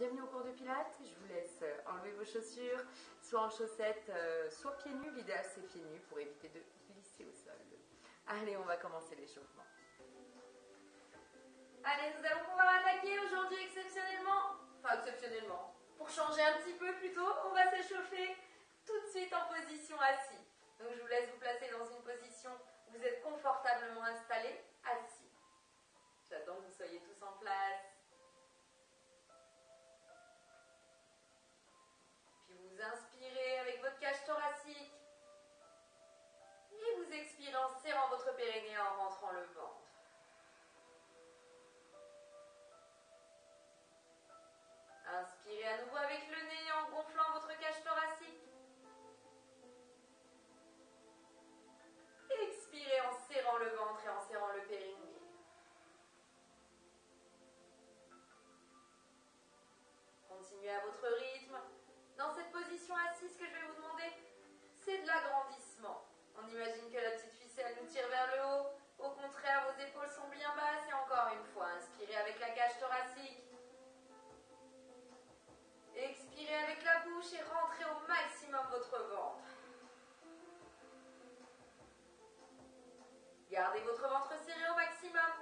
Bienvenue au cours de Pilates. Je vous laisse enlever vos chaussures, soit en chaussettes, soit pieds nus. L'idéal c'est pieds nus pour éviter de glisser au sol. Allez, on va commencer l'échauffement. Allez, nous allons pouvoir attaquer aujourd'hui exceptionnellement, pour changer un petit peu plutôt, on va s'échauffer tout de suite en position assis. Donc je vous laisse vous placer dans une position où vous êtes confortablement installé, assis. J'attends que vous soyez tous en place. Puis vous inspirez avec votre cage thoracique. Et vous expirez en serrant votre périnée en rentrant le ventre. Inspirez à nouveau avec le nez en gonflant votre cage thoracique. Expirez en serrant le ventre et en serrant le périnée. Continuez à votre rythme. Dans cette position assise, ce que je vais vous demander, c'est de l'agrandissement. On imagine que la petite ficelle nous tire vers le haut. Au contraire, vos épaules sont bien basses. Et encore une fois, inspirez avec la cage thoracique. Expirez avec la bouche et rentrez au maximum votre ventre. Gardez votre ventre serré au maximum.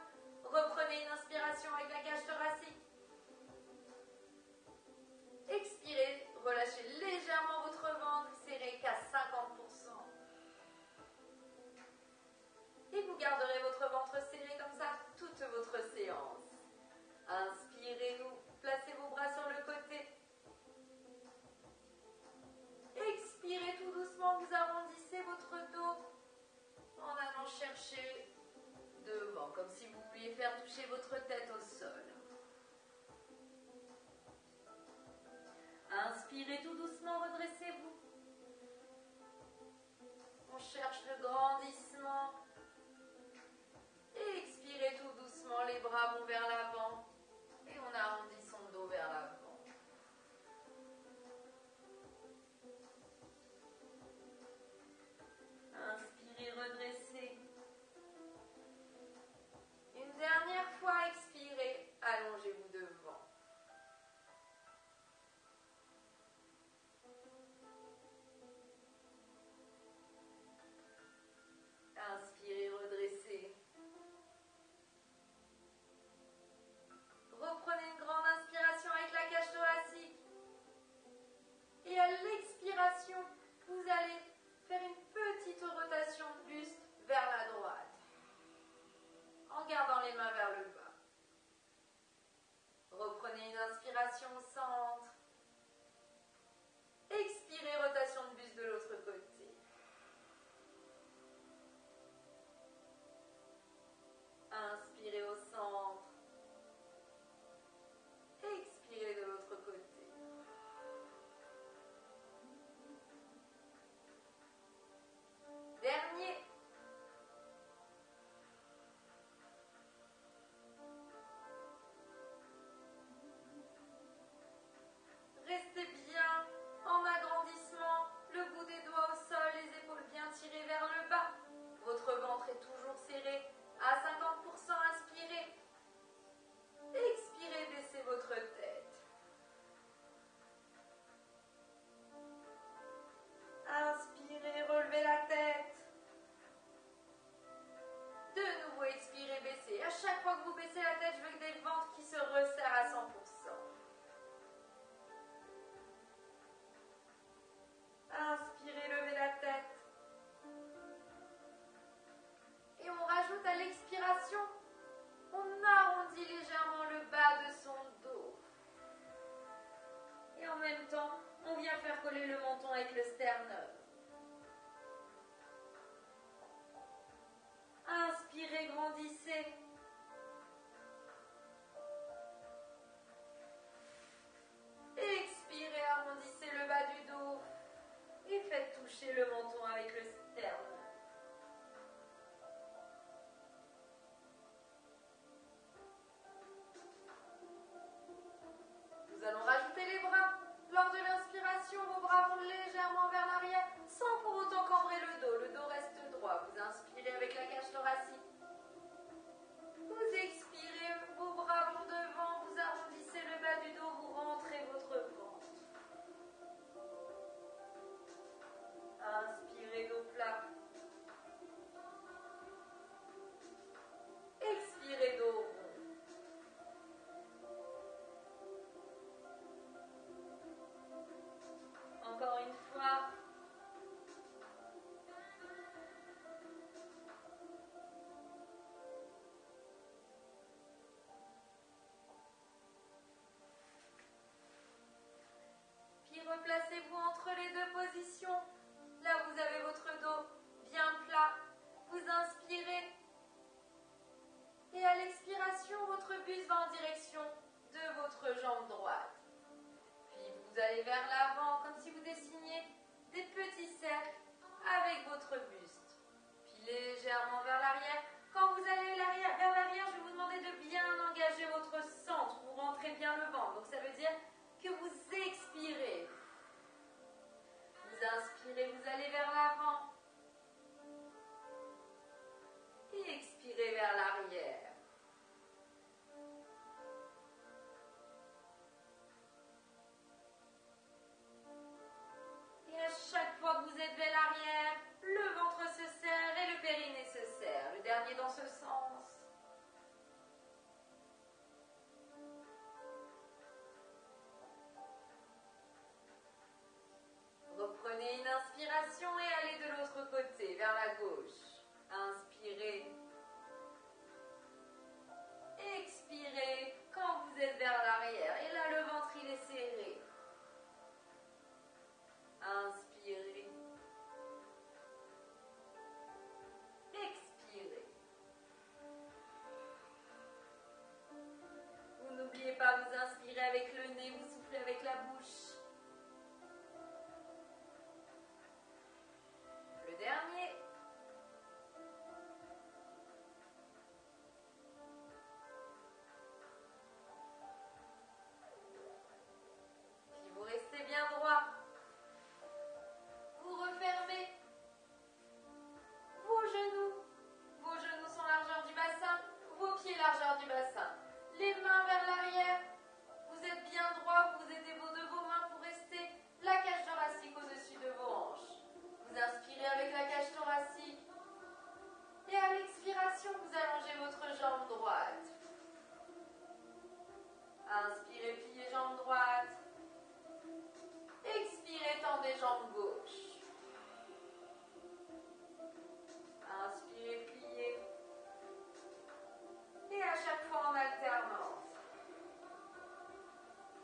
Reprenez une inspiration avec la cage thoracique. Expirez, relâchez légèrement votre ventre, serré qu'à 50%. Et vous garderez votre ventre serré comme ça toute votre séance. Inspirez, placez vos bras sur le côté. Expirez tout doucement, vous arrondissez votre dos en allant chercher devant, comme si vous vouliez faire toucher votre tête au sol. Inspirez tout doucement, redressez-vous. On cherche le grandissement. Et expirez tout doucement, les bras vont vers l'avant. Et on arrondit son dos vers l'avant. Inspirez, redressez. Une dernière fois, expirez, allongez-vous devant. Inspirez, redressez. Reprenez une grande inspiration avec la cage thoracique. Et à l'expiration, vous allez faire une petite rotation de buste vers la droite. En gardant les mains vers le bas. Reprenez une inspiration au centre. Expirez, rotation de buste de l'autre côté. Inspirez au centre. Expirez de l'autre côté. Dernier. Restez bien en agrandissement, le bout des doigts au sol, les épaules bien tirées vers le bas. Votre ventre est toujours serré à 50%, inspirez. Expirez, baissez votre tête. Inspirez, relevez la tête. De nouveau, expirez, baissez. À chaque fois que vous baissez la tête, je veux des ventres qui se resserrent à 100%. Inspirez, levez la tête. Et on rajoute à l'expiration, on arrondit légèrement le bas de son dos. Et en même temps, on vient faire coller le menton avec le sternum. Inspirez, grandissez. Expirez, arrondissez le bas du dos. Et faites toucher le menton avec le sternum. Nous allons rajouter les bras. Lors de l'inspiration, vos bras vont légèrement vers l'arrière. placez-vous entre les deux positions. Là, vous avez votre dos bien plat. Vous inspirez. Et à l'expiration, votre buste va en direction de votre jambe droite. Puis vous allez vers l'avant, comme si vous dessiniez des petits cercles avec votre buste. Puis légèrement vers l'arrière. Quand vous allez vers l'arrière, je vais vous demander de bien engager votre centre. Vous rentrez bien le ventre. Donc ça veut dire que vous expirez. Vous inspirez, vous allez vers l'avant. Et expirez vers l'arrière. Et à chaque fois que vous êtes vers l'arrière, le ventre se serre et le périnée se serre. Le dernier dans ce sens. Reprenez une inspiration et allez de l'autre côté, vers la gauche. Inspirez. Expirez quand vous êtes vers l'arrière. Et là, le ventre, il est serré. Inspirez. Expirez. Vous n'oubliez pas, vous inspirez avec le nez, vous soufflez avec la bouche. Le dernier. Puis vous restez bien droit. Vous refermez vos genoux. Vos genoux sont largeur du bassin, vos pieds largeur du bassin. Les mains vers l'arrière. Vous êtes bien droit, vous aidez de vos mains pour rester la cage thoracique au-dessus de vos hanches. Vous inspirez avec la cage thoracique. Et à l'expiration, vous allongez votre jambe droite. Inspirez, pliez jambe droite. Expirez, tendez jambe gauche. Inspirez, pliez. Et à chaque fois en alternance.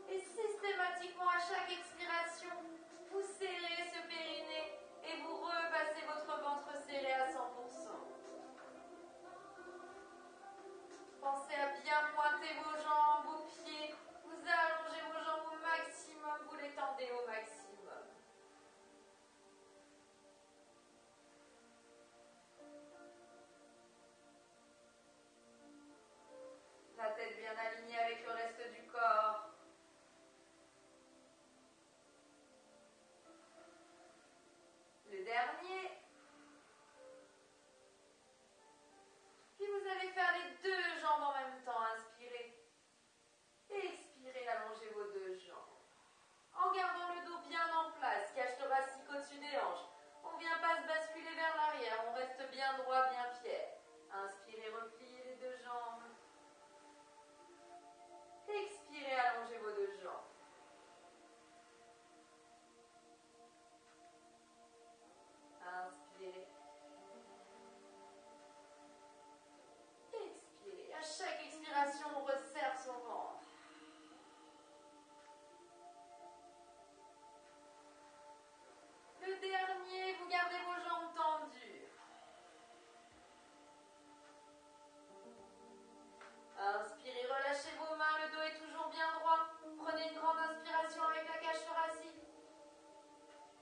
Et systématiquement à chaque expiration, vous serrez ce périnée et vous repassez votre ventre serré à 100%. Pensez à bien pointer vos jambes, vos pieds. Vous allongez vos jambes au maximum, vous les tendez au maximum. La tête bien alignée avec le reste du corps. Le dernier. Puis vous allez faire les deux jambes en même temps. Inspirez. Et expirez, allongez vos deux jambes. En gardant le dos bien en place, cage thoracique au-dessus des hanches. On ne vient pas se basculer vers l'arrière, on reste bien droit, bien fier. Inspirez, repliez les deux jambes. Expirez, allongez vos deux jambes. Inspirez. Expirez. À chaque expiration, on resserre son ventre. Le dernier, vous gardez vos jambes tendues. Inspirez, relâchez vos mains, le dos est toujours bien droit. Prenez une grande inspiration avec la cage thoracique.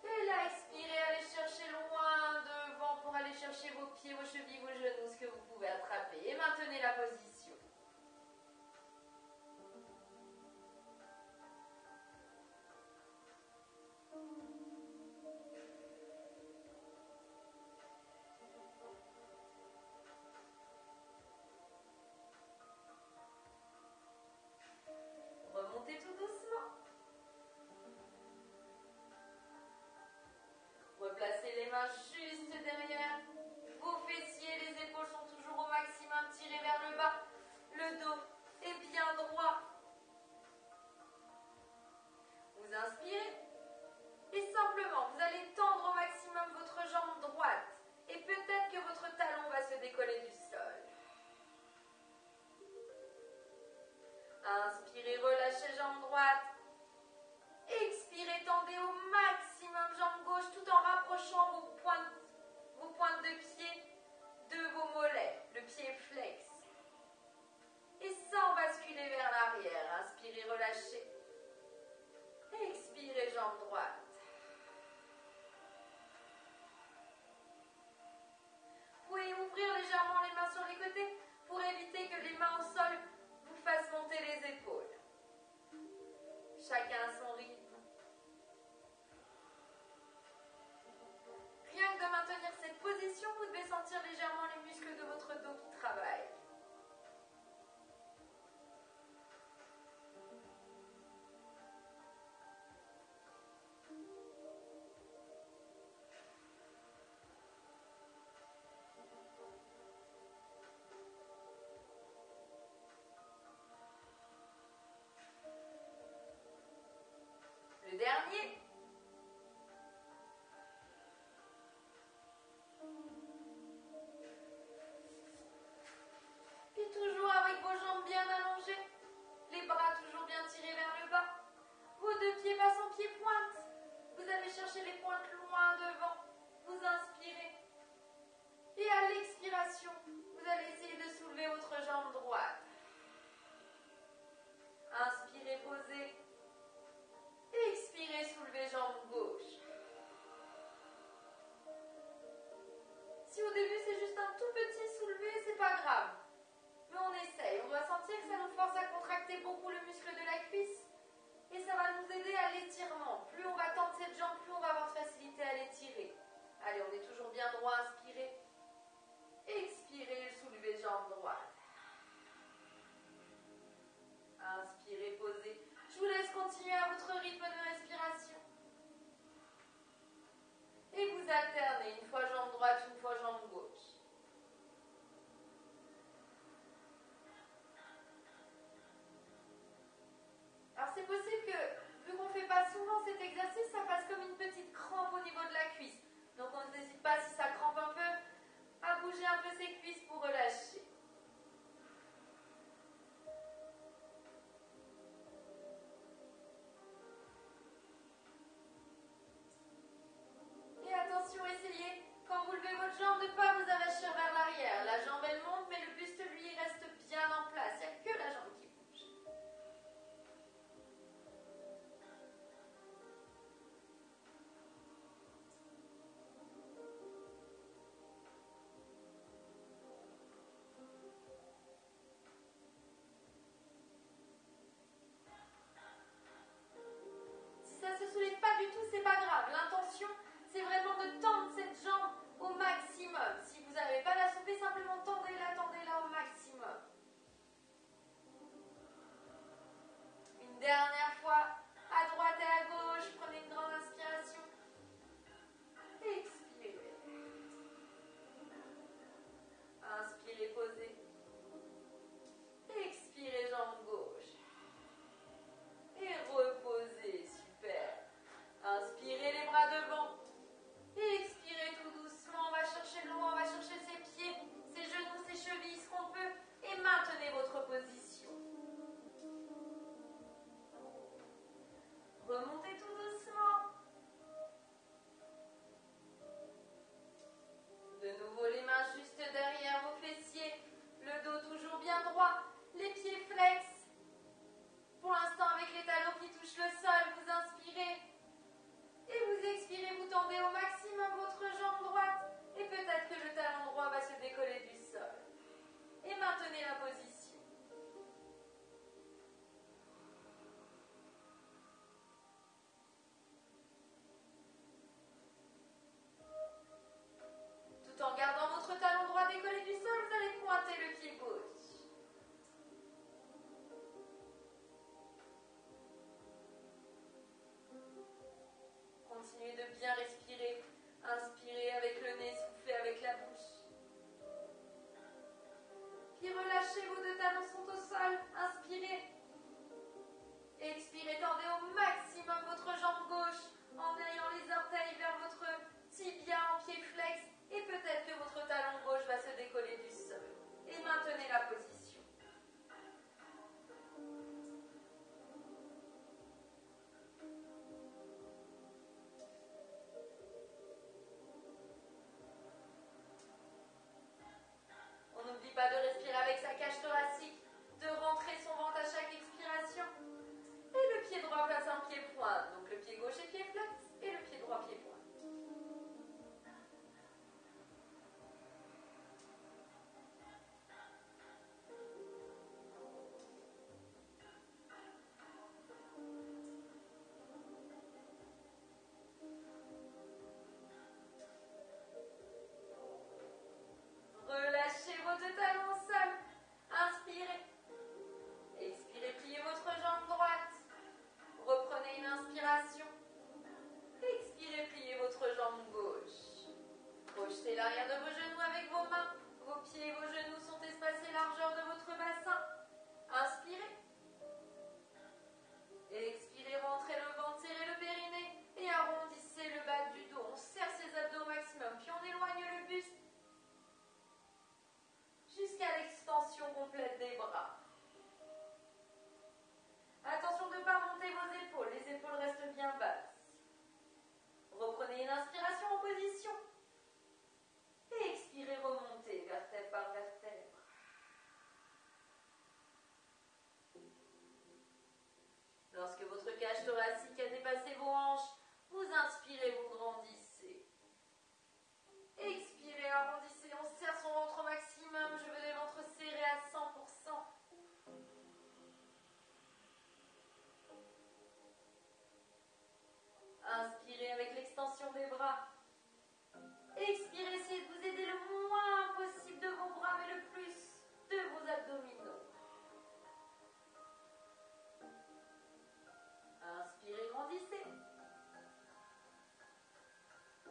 Et là, expirez, allez chercher loin devant pour aller chercher vos pieds, vos chevilles, vos genoux, ce que vous pouvez attraper. Et maintenez la position. Remontez tout doucement. Replacez les mains juste derrière. Vos fessiers, les épaules sont toujours au maximum tirées vers le bas. Le dos est bien droit. Vous inspirez. Et simplement, vous allez tendre au maximum votre jambe droite. Et peut-être que votre talon va se décoller du sol. Inspirez, relâchez jambe droite. Expirez, tendez au maximum chacun à son rythme. Rien que de maintenir cette position, vous devez sentir légèrement les muscles de votre dos qui travaillent. Le dernier. Et toujours avec vos jambes bien allongées, les bras toujours bien tirés vers le bas, vos deux pieds passent en pied-pointe. Vous allez chercher les pointes loin devant. Vous inspirez. Et à l'expiration, vous allez essayer de soulever votre jambe droite. Inspirez, posez. Expirez, soulevez jambe gauche. Si au début c'est juste un tout petit soulevé, c'est pas grave. Mais on essaye. On doit sentir que ça nous force à contracter beaucoup le muscle de la cuisse. Et ça va nous aider à l'étirement. Plus on va tendre cette jambe, plus on va avoir de facilité à l'étirer. Allez, on est toujours bien droit, inspirez. Expirez, soulevez jambe droite. Inspirez, posez. Je vous laisse continuer à votre rythme de respiration. Et vous alternez, une fois jambe droite, une fois jambe gauche. Alors c'est possible que, vu qu'on ne fait pas souvent cet exercice, ça fasse comme une petite crampe au niveau de la cuisse. Donc on n'hésite pas, si ça crampe un peu, à bouger un peu ses cuisses pour relâcher. Et attention, essayez, quand vous levez votre jambe, de ne pas vous investir vers l'arrière. La jambe elle monte, mais le buste lui reste bien en place. Il n'y a que la jambe qui bouge. Si ça ne se soulève pas du tout, c'est pas grave. L'intention, c'est vraiment de tendre cette jambe au maximum. Si vous n'arrivez pas à la soulever, simplement tendez-la au maximum. Une dernière fois, à droite et à gauche, prenez une grande inspiration. Expirez. Inspirez, posez. Expirez, jambe gauche. Et reposez, super. Inspirez les bras devant. Et expirez tout doucement. On va chercher loin, on va chercher ses pieds, ses genoux, ses chevilles, ce qu'on peut. Et maintenez votre position. avec l'extension des bras. Expirez, essayez de vous aider le moins possible de vos bras, mais le plus de vos abdominaux. Inspirez, grandissez.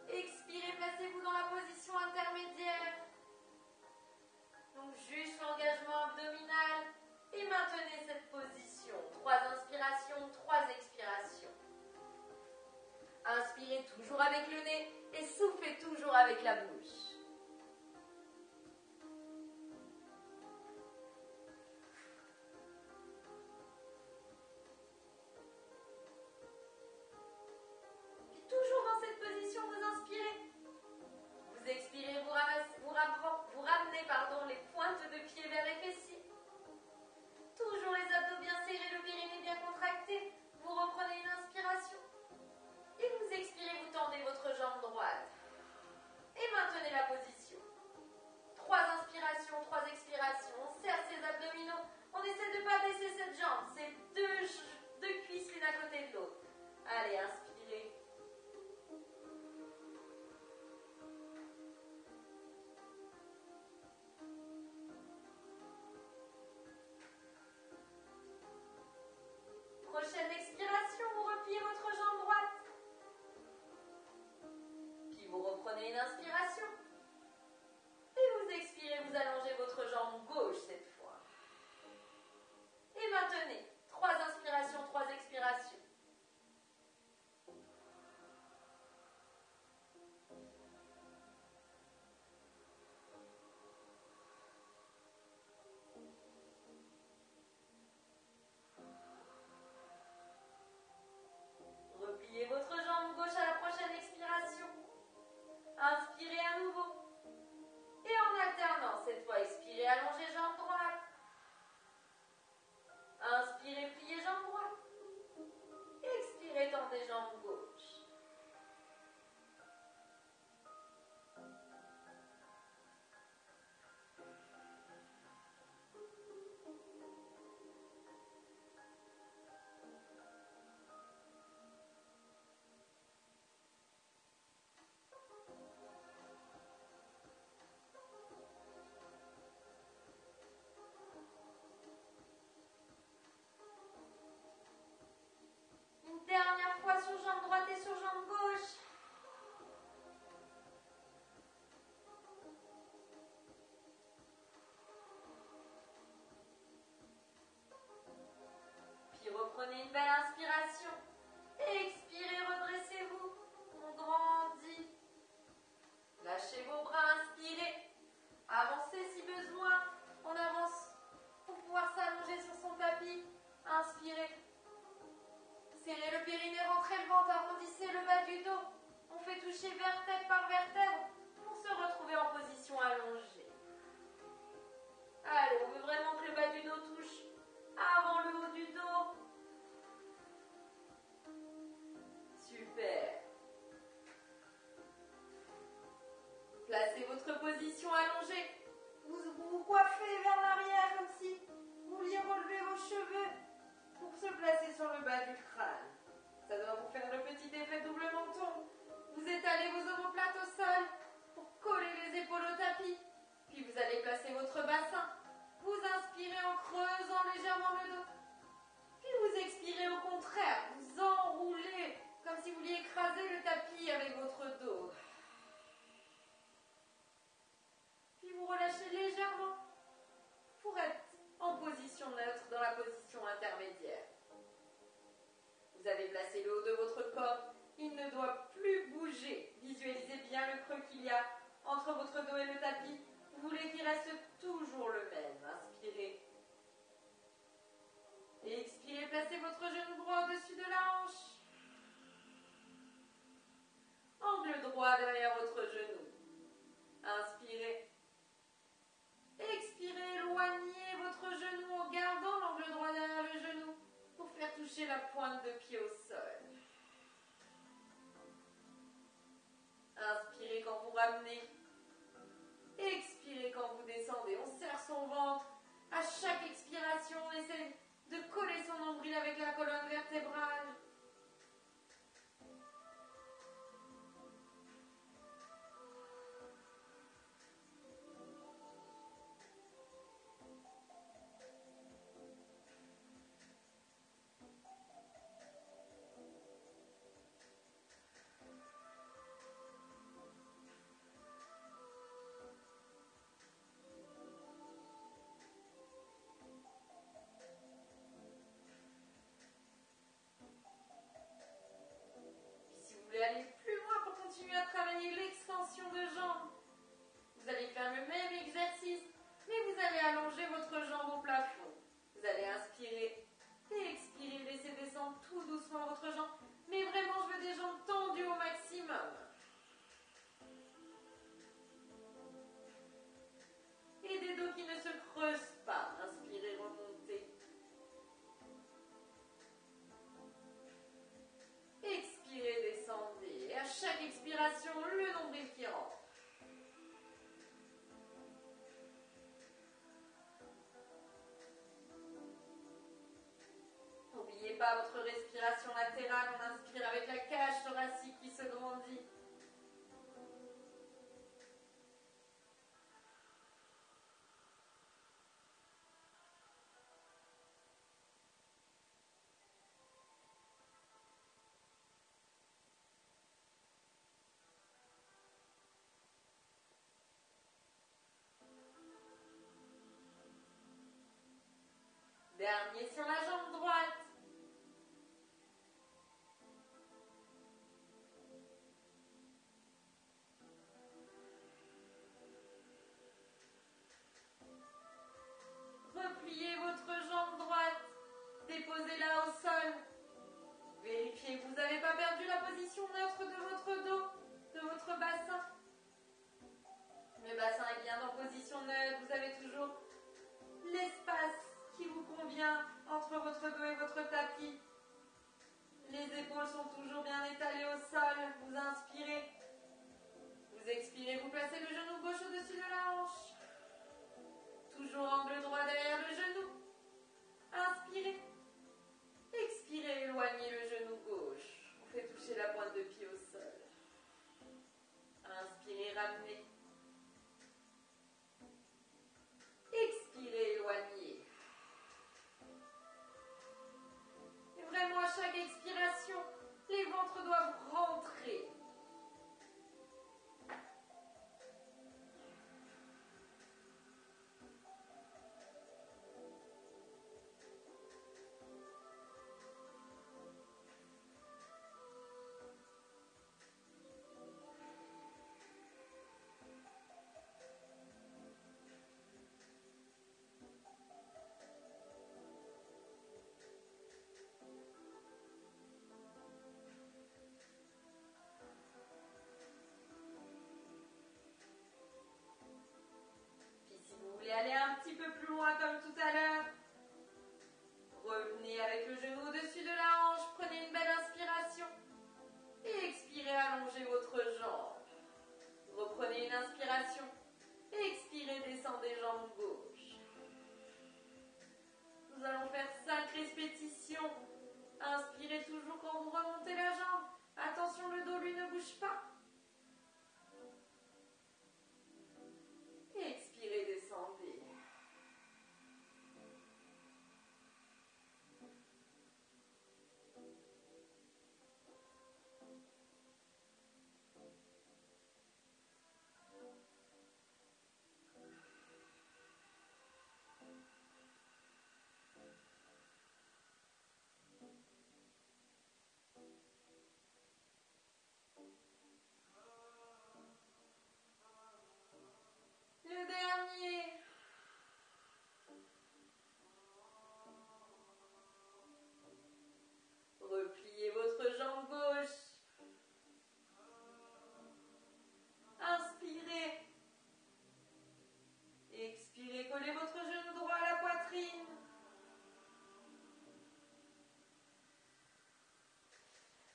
Expirez, placez-vous dans la position intermédiaire. Donc juste l'engagement abdominal et maintenez cette position. 3 inspirations, 3 expirations. Inspirez toujours avec le nez et soufflez toujours avec la bouche. Puis toujours dans cette position, vous inspirez. Vous expirez, vous ramenez les pointes de pied vers les fessiers. Toujours les abdos bien serrés, le périnée bien contracté. Vous reprenez une inspiration. Et vous expirez, vous tendez votre jambe droite. Et maintenez la position. 3 inspirations, 3 expirations. On serre ses abdominaux. On essaie de ne pas baisser cette jambe. C'est deux cuisses l'une à côté de l'autre. Allez, inspirez. Prochaine expiration, vous repliez votre jambe droite. Puis vous reprenez une inspiration. Et vous expirez, vous allongez votre jambe gauche cette fois. Et maintenez. 3 inspirations, 3 expirations. Repliez votre jambe gauche à la prochaine expiration. Inspirez à nouveau. Et en alternance, cette fois, expirez, allongez jambe droite. Inspirez, pliez jambe droite. Expirez, tendez jambe gauche. Une dernière fois sur jambe droite et sur jambe gauche. Puis reprenez une belle inspiration. Expirez, redressez-vous. On grandit. Lâchez vos bras, inspirez. Avancez si besoin. On avance pour pouvoir s'allonger sur son tapis. Inspirez. Serrez le périnée, rentrez le ventre, arrondissez le bas du dos. On fait toucher vertèbre par vertèbre pour se retrouver en position allongée. Allez, on veut vraiment que le bas du dos touche avant le haut du dos. Super. Placez votre position allongée. Vous vous coiffez vers l'arrière comme si vous vouliez relever vos cheveux pour se placer sur le bas du crâne. Ça doit vous faire le petit effet double menton. Vous étalez vos omoplates au sol pour coller les épaules au tapis. Puis vous allez placer votre bassin. Vous inspirez en creusant légèrement le dos. Puis vous expirez au contraire. Vous enroulez comme si vous vouliez écraser le tapis avec votre dos. Puis vous relâchez légèrement pour être en position neutre dans la position intermédiaire. Vous avez placé le haut de votre corps. Il ne doit plus bouger. Visualisez bien le creux qu'il y a entre votre dos et le tapis. Vous voulez qu'il reste toujours le même. Inspirez. Et expirez, placez votre genou droit au-dessus de la hanche. Angle droit derrière votre genou. Inspirez. Expirez, éloignez votre genou en gardant l'angle droit derrière le genou pour faire toucher la pointe de pied au sol. Inspirez quand vous ramenez. Expirez quand vous descendez. On serre son ventre. À chaque expiration, on essaie de coller son nombril avec la colonne vertébrale. latérale, on inspire avec la cage thoracique qui se grandit. Dernier sur la jambe droite. Repliez votre jambe droite. Déposez-la au sol. Vérifiez que vous n'avez pas perdu la position neutre de votre dos, de votre bassin. Le bassin est bien en position neutre. Vous avez toujours l'espace qui vous convient entre votre dos et votre tapis. Les épaules sont toujours bien étalées au sol. Vous inspirez. Vous expirez. Vous placez le genou gauche au-dessus de la hanche. Toujours angle droit derrière le genou. Inspirez. Expirez. Éloignez le genou gauche. On fait toucher la pointe de pied au sol. Inspirez. Ramenez. Expirez. Éloignez. Et vraiment à chaque expiration, les ventres doivent rentrer. Allez un petit peu plus loin comme tout à l'heure. Revenez avec le genou au-dessus de la hanche. Prenez une belle inspiration. Et expirez, allongez votre jambe. Reprenez une inspiration. Et expirez, descendez jambe gauche. Nous allons faire 5 répétitions. Inspirez toujours quand vous remontez la jambe. Attention, le dos lui ne bouge pas. Et expirez, descendez. Le dernier. Repliez votre jambe gauche. Inspirez. Expirez, collez votre genou droit à la poitrine.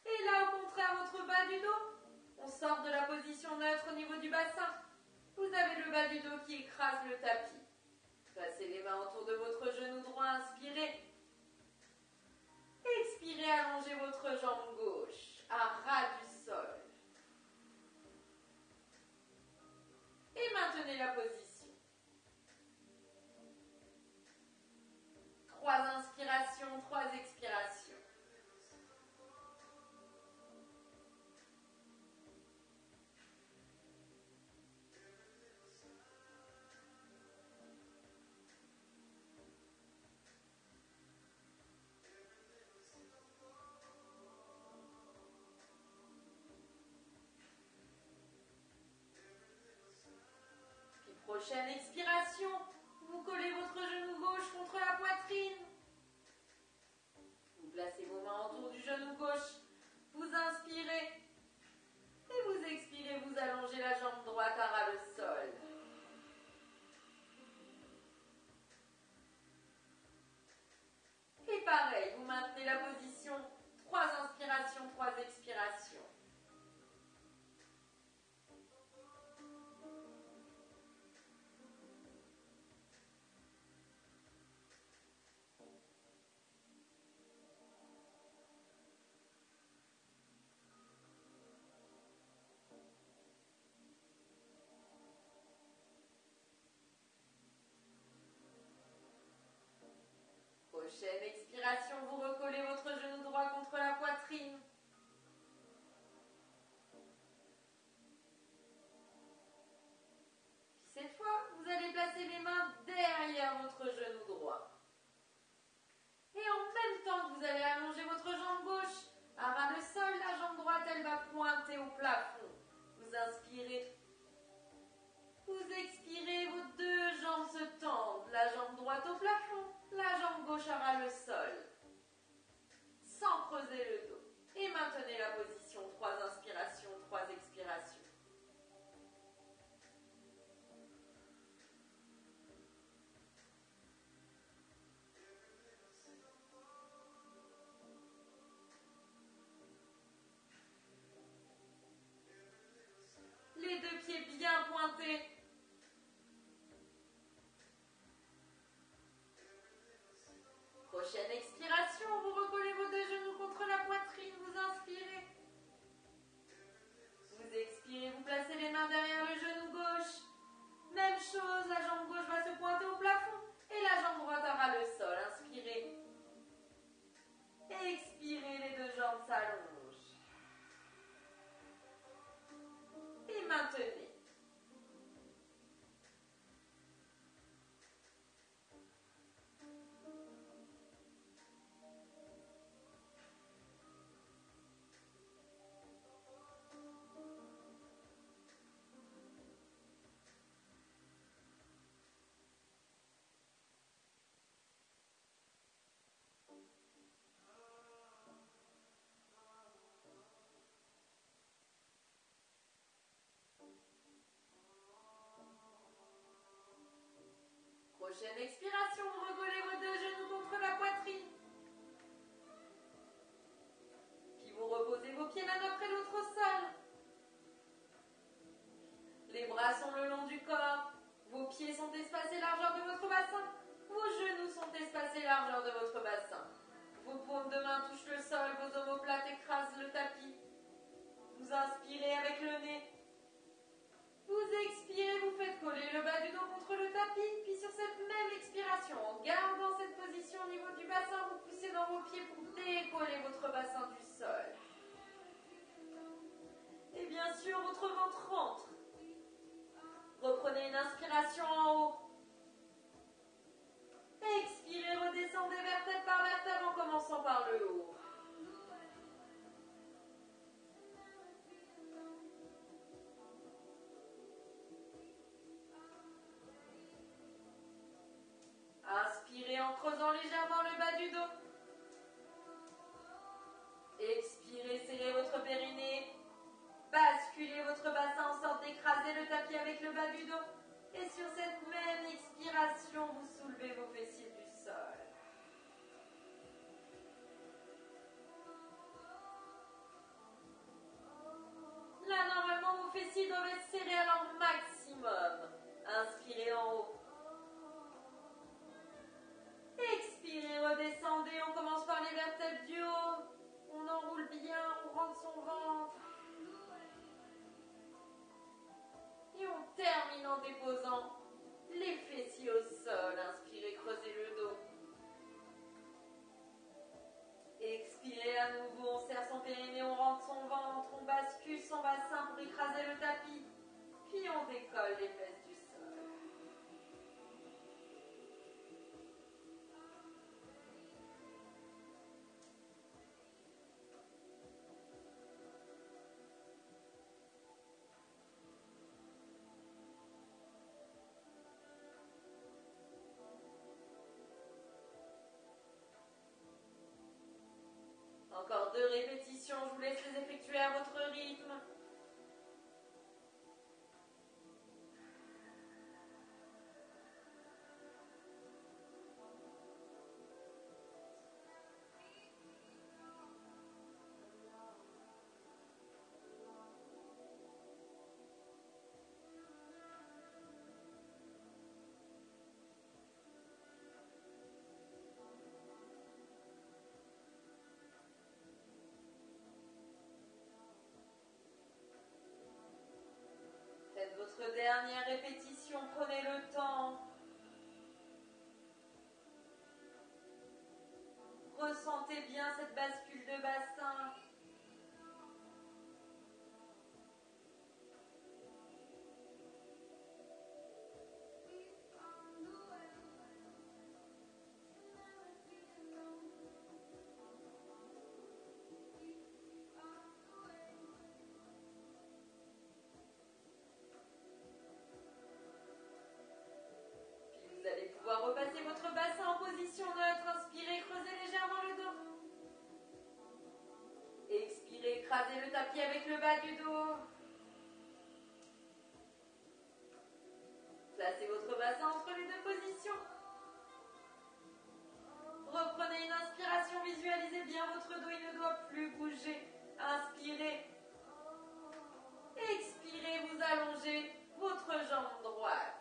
Et là, au contraire, votre bas du dos. On sort de la position neutre au niveau du bassin. Vous avez le bas du dos qui écrase le tapis. Placez les mains autour de votre genou droit, inspirez. Expirez, allongez votre jambe gauche à ras du sol. Et maintenez la position. 3 inspirations, 3 expirations. Prochaine expiration, vous collez votre genou gauche contre la poitrine. Vous placez vos mains autour du genou gauche. Vous inspirez. Et vous expirez, vous allongez la jambe droite à ras le sol. Et pareil, vous maintenez la position. 3 inspirations, 3 expirations. Prochaine expiration, vous recollez votre genou droit contre la poitrine. Cette fois, vous allez placer les mains derrière votre genou droit. Et en même temps que vous allez allonger votre jambe gauche, à ras le sol, la jambe droite, elle va pointer au plafond. Vous inspirez. Vous expirez, vos deux jambes se tendent. La jambe droite au plafond, la jambe gauche à ras le sol. Sans creuser le dos. Et maintenez la position. 3 inspirations, 3 expirations. Les deux pieds bien pointés. Prochaine expiration, vous recollez vos deux genoux contre la poitrine, vous inspirez. Vous expirez, vous placez les mains derrière le genou gauche. Même chose, la jambe gauche va se pointer au plafond et la jambe droite à ras le sol. Inspirez. Expirez, les deux jambes s'allongent. Et maintenez. Prochaine expiration, vous recollez vos deux genoux contre la poitrine. Puis vous reposez vos pieds l'un après l'autre au sol. Les bras sont le long du corps. Vos pieds sont espacés largeur de votre bassin. Vos genoux sont espacés largeur de votre bassin. Vos paumes de main touchent le sol. Vos omoplates écrasent le tapis. Vous inspirez avec le nez. Vous expirez, vous faites coller le bas du dos contre le tapis. Puis sur cette même expiration, en gardant cette position au niveau du bassin, vous poussez dans vos pieds pour décoller votre bassin du sol. Et bien sûr, votre ventre rentre. Reprenez une inspiration en haut. Expirez, redescendez vertèbre par vertèbre en commençant par le haut. Inspirez en creusant légèrement le bas du dos. Expirez, serrez votre périnée. Basculez votre bassin en sorte d'écraser le tapis avec le bas du dos. Et sur cette même expiration, vous soulevez vos fessiers du sol. Là, normalement, vos fessiers doivent être serrés à leur maximum. Inspirez en haut. Expirez, redescendez. On commence par les vertèbres du haut. On enroule bien, on rentre son ventre. Et on termine en déposant les fessiers au sol. Inspirez, creusez le dos. Expirez à nouveau, on serre son périnée, on rentre son ventre, on bascule son bassin pour écraser le tapis. Puis on décolle les fesses du sol. Encore 2 répétitions, je vous laisse les effectuer à votre rythme. Faites votre dernière répétition, prenez le temps. Ressentez bien cette bascule de bassin. Puis vous allez pouvoir repasser votre bassin en position neutre. Inspirez, creusez légèrement le dos. Expirez, écrasez le tapis avec le bas du dos. Placez votre bassin entre les deux positions. Reprenez une inspiration, visualisez bien votre dos, il ne doit plus bouger. Inspirez. Expirez, vous allongez votre jambe droite.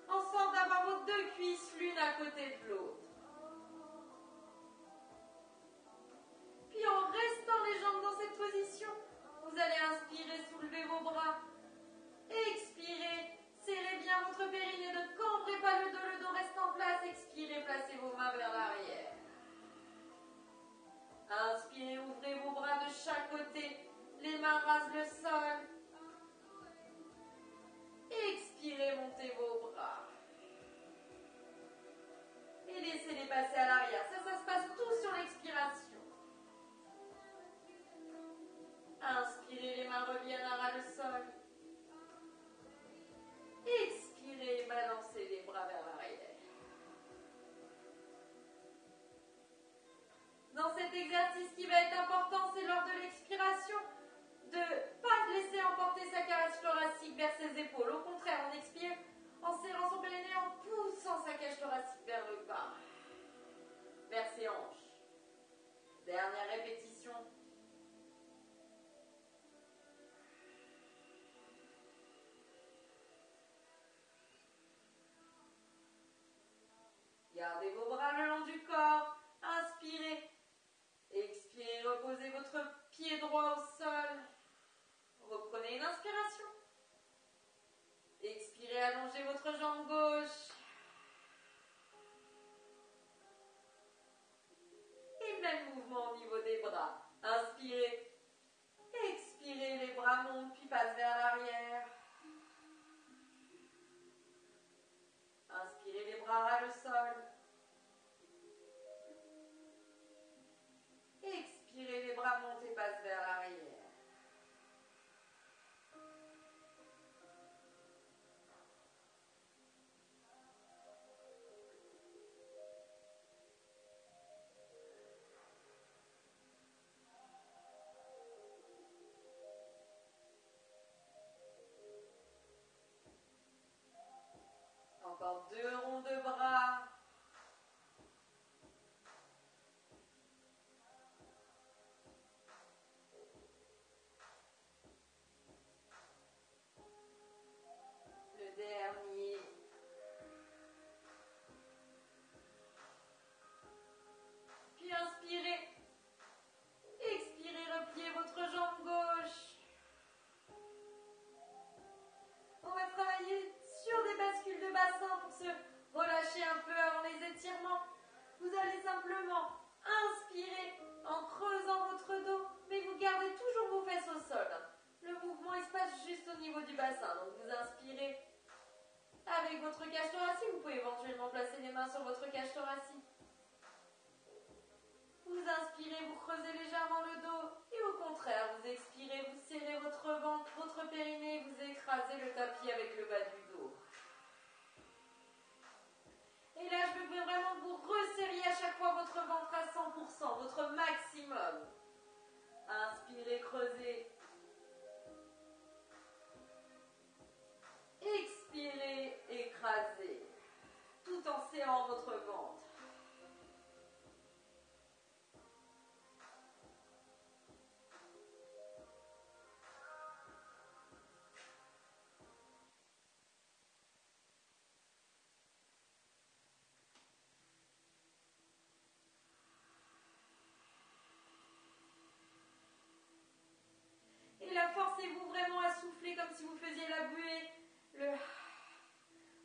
En sorte d'avoir vos deux cuisses l'une à côté de l'autre. Puis en restant les jambes dans cette position, vous allez inspirer, soulever vos bras. Expirez, serrez bien votre périnée, ne cambrez pas le dos reste en place. Expirez, placez vos mains vers l'arrière. Inspirez, ouvrez vos bras de chaque côté, les mains rasent le sol. Expirez, montez vos bras. Et laissez-les passer à l'arrière. Ça se passe tout sur l'expiration. Inspirez, les mains reviennent à ras le sol. Expirez, balancez les bras vers l'arrière. Dans cet exercice, ce qui va être important, c'est lors de l'expiration, de ne pas laisser emporter sa cage thoracique vers ses épaules. Au contraire, on expire en serrant son périnée, en poussant sa cage thoracique vers le bas, vers ses hanches. Dernière répétition. Gardez vos bras le long du corps. Inspirez. Expirez, reposez votre pied droit au sol. Reprenez une inspiration. Expirez, allongez votre jambe gauche. Et même mouvement au niveau des bras. Inspirez. Expirez, les bras montent puis passent vers l'arrière. Inspirez, les bras ras le sol. Expirez, les bras montent et passent vers l'arrière. Encore 2 ronds de bras. Le dernier. Puis inspirez. Expirez, repliez votre jambe gauche. On va travailler sur des bascules de bassin pour se relâcher un peu avant les étirements. Vous allez simplement inspirer en creusant votre dos, mais vous gardez toujours vos fesses au sol. Le mouvement il se passe juste au niveau du bassin. Donc vous inspirez avec votre cage thoracique. Vous pouvez éventuellement placer les mains sur votre cage thoracique. Vous inspirez, vous creusez légèrement le dos. Et au contraire, vous expirez, vous serrez votre ventre, votre périnée, vous écrasez le tapis avec le bas du dos. Et là, je veux vraiment que vous resserriez à chaque fois votre ventre à 100%, votre maximum. Inspirez, creusez. Expirez, écrasez. Tout en serrant votre ventre. Et là, forcez-vous vraiment à souffler comme si vous faisiez la buée.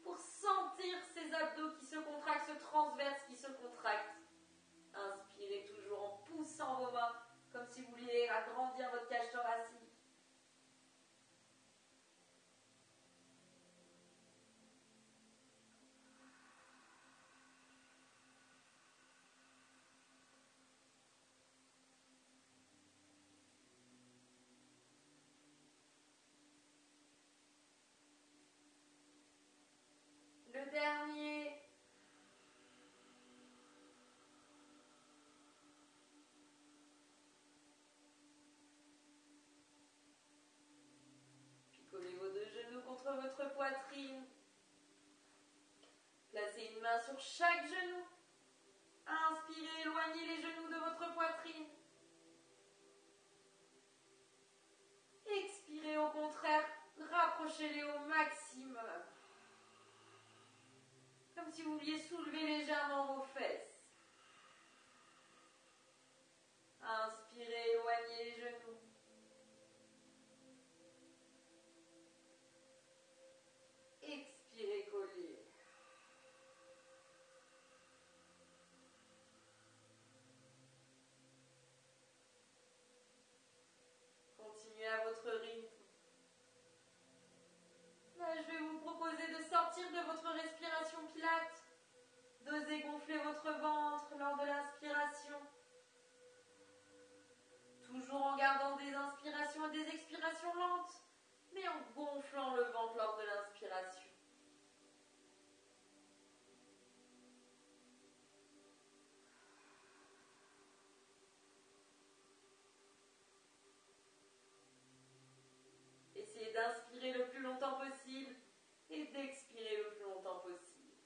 Pour sentir ces abdos qui se contractent, ce transverse qui se contracte. poussant vos mains, comme si vous vouliez agrandir votre cage thoracique. Le dernier. Puis collez vos deux genoux contre votre poitrine. Placez une main sur chaque genou. Inspirez, éloignez les genoux de votre poitrine. Expirez au contraire, rapprochez-les au maximum. Comme si vous vouliez soulever légèrement vos fesses. Inspirez, éloignez les genoux. Expirez, collez. Continuez à votre rythme. Là, je vais vous proposer de sortir de votre respiration pilate, d'oser gonfler votre ventre lors de l'inspiration, toujours en gardant des inspirations et des expirations lentes, mais en gonflant le ventre lors de l'inspiration. Essayez d'inspirer le plus longtemps possible et d'expirer le plus longtemps possible.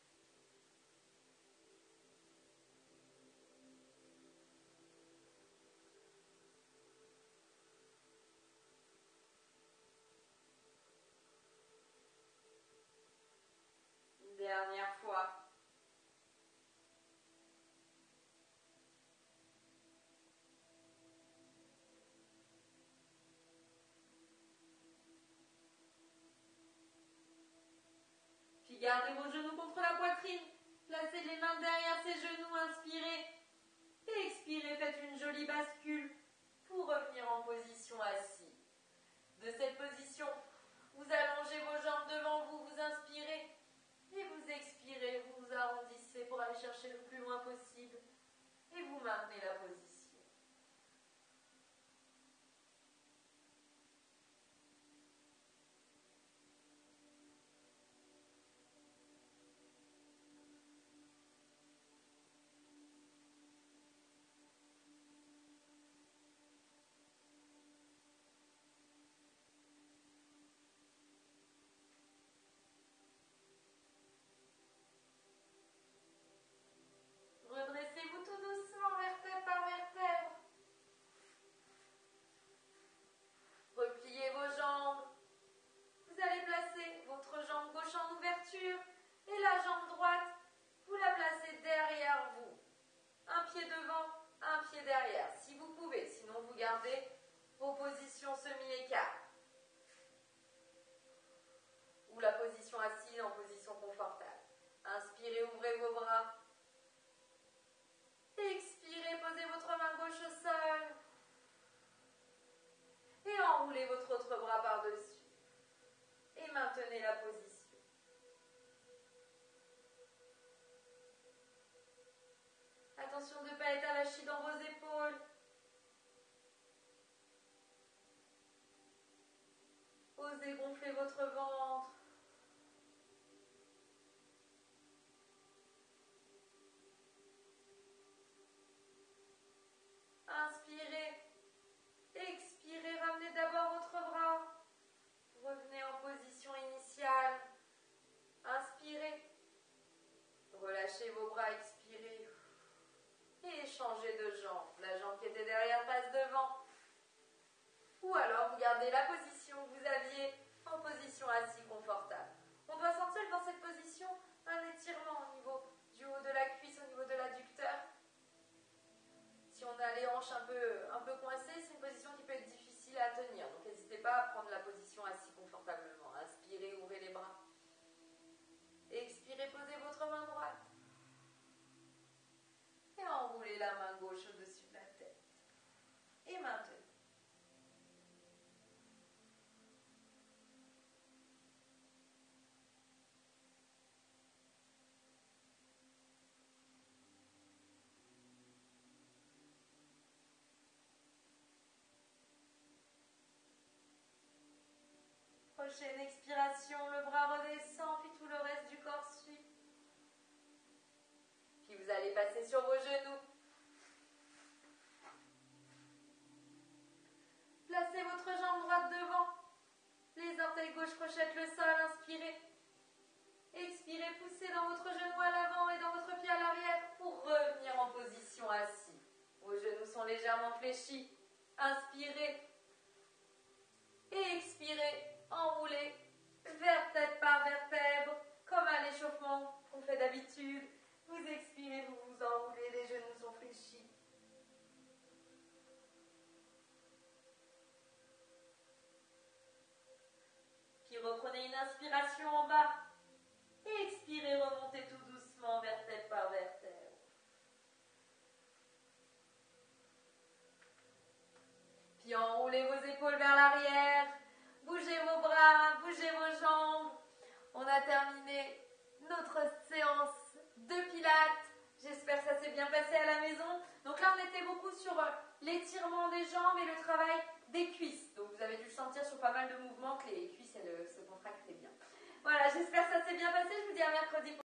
Une dernière fois. Puis gardez vos genoux contre la poitrine. Placez les mains derrière ces genoux, inspirez. Et expirez, faites une jolie bascule pour revenir en position assise. De cette position, vous allongez vos jambes devant vous, vous inspirez et vous expirez, vous vous arrondissez pour aller chercher le plus loin possible et vous maintenez la position. Redressez-vous tout doucement, vertèbre par vertèbre. Repliez vos jambes. Vous allez placer votre jambe gauche en ouverture et la jambe droite, vous la placez derrière vous. Un pied devant, un pied derrière, si vous pouvez. Sinon, vous gardez vos positions semi-écart. Ou la position assise en position confortable. Inspirez, ouvrez vos bras. Expirez, posez votre main gauche au sol. Et enroulez votre autre bras par-dessus. Et maintenez la position. Attention de ne pas être avachi dans vos épaules. Osez gonfler votre ventre. Inspirez. Expirez, ramenez d'abord votre bras. Revenez en position initiale. Inspirez. Relâchez vos bras, expirez. Et changez de jambe. La jambe qui était derrière passe devant. Ou alors vous gardez la position que vous aviez en position Prochaine expiration, le bras redescend, puis tout le reste du corps suit. Puis vous allez passer sur vos genoux. Placez votre jambe droite devant. Les orteils gauche crochettent le sol, inspirez. Expirez, poussez dans votre genou à l'avant et dans votre pied à l'arrière pour revenir en position assis. Vos genoux sont légèrement fléchis. Inspirez. Et expirez, enroulez, vertèbre par vertèbre, comme à l'échauffement qu'on fait d'habitude. Vous expirez, vous vous enroulez, les genoux sont fléchis. Puis reprenez une inspiration en bas. Et expirez, remontez tout doucement, vertèbre par vertèbre. Puis enroulez vos épaules vers l'arrière. Bougez vos bras, bougez vos jambes. On a terminé notre séance de pilates. J'espère que ça s'est bien passé à la maison. Donc là, on était beaucoup sur l'étirement des jambes et le travail des cuisses. Donc vous avez dû sentir sur pas mal de mouvements que les cuisses, elles se contractaient bien. Voilà, j'espère que ça s'est bien passé. Je vous dis à mercredi prochain.